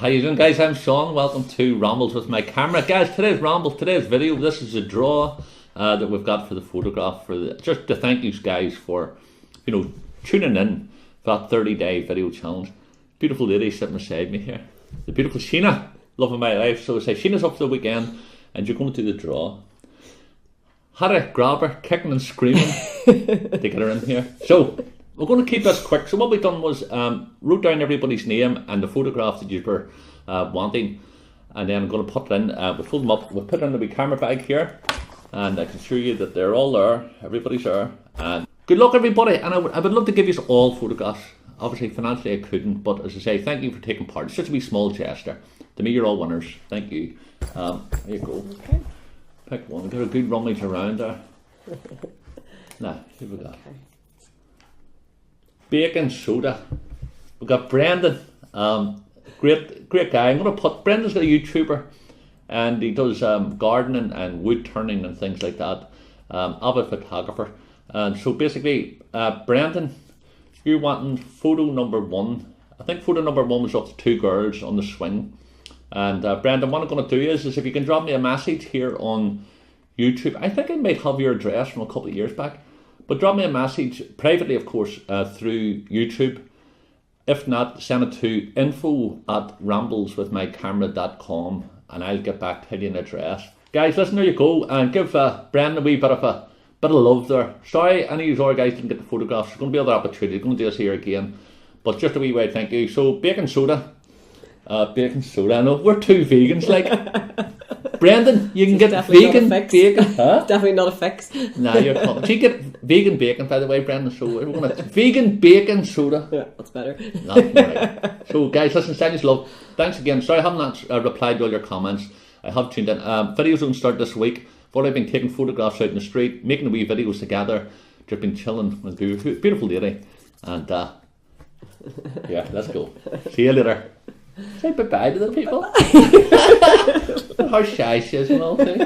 How you doing, guys? I'm Sean. Welcome to Rambles with my camera. Guys, today's ramble, today's video, this is a draw that we've got for the photograph, just to thank you guys for, tuning in for that 30-day video challenge. Beautiful lady sitting beside me here. The beautiful Sheena, love of my life. So I say, Sheena's up for the weekend and you're going to do the draw. Had to grab her, kicking and screaming to get her in here. So we're going to keep this quick. So what we've done was wrote down everybody's name and the photograph that you were wanting, and then I'm going to put it in. We'll fold them up. We'll put it in the wee camera bag here, and I can show you that they're all there. Everybody's there. And good luck, everybody. And I would love to give you all photographs. Obviously, financially I couldn't, but as I say, thank you for taking part. It's such a wee small gesture. To me, you're all winners. Thank you. There you go. Okay. Pick one. Get a good rummage around there. Now, here we go. Okay. Bacon soda. We've got Brendan. Great guy. I'm going to put Brendan's a YouTuber, and he does gardening and wood turning and things like that. Avid photographer. And so basically, Brendan, you're wanting photo number 1. I think photo number 1 was of the 2 girls on the swing. And Brendan, what I'm going to do is if you can drop me a message here on YouTube. I think I might have your address from a couple of years back. But drop me a message privately, of course, through YouTube. If not, send it to info@rambleswithmycamera.com and I'll get back to you an address. Guys, listen, there you go. And give Brendan a wee bit of love there. Sorry, any of you guys didn't get the photographs. There's going to be other opportunities. We're going to do this here again. But just a wee way, thank you. So, bacon soda. Bacon soda. I know, we're 2 vegans, like. Brendan, you can get vegan bacon. Huh? Definitely not a fix. Nah, you're coming. So you get vegan bacon, by the way, Brendan. So we're going to vegan bacon soda. Yeah, that's better. Right. So guys, listen, thanks, love. Thanks again. Sorry I haven't replied to all your comments. I have tuned in. Videos don't start this week. I've already been taking photographs out in the street, making the wee videos together. Just been chilling with a beautiful lady. And yeah, let's go. See you later. Say bye-bye to the people. How shy she is and all too.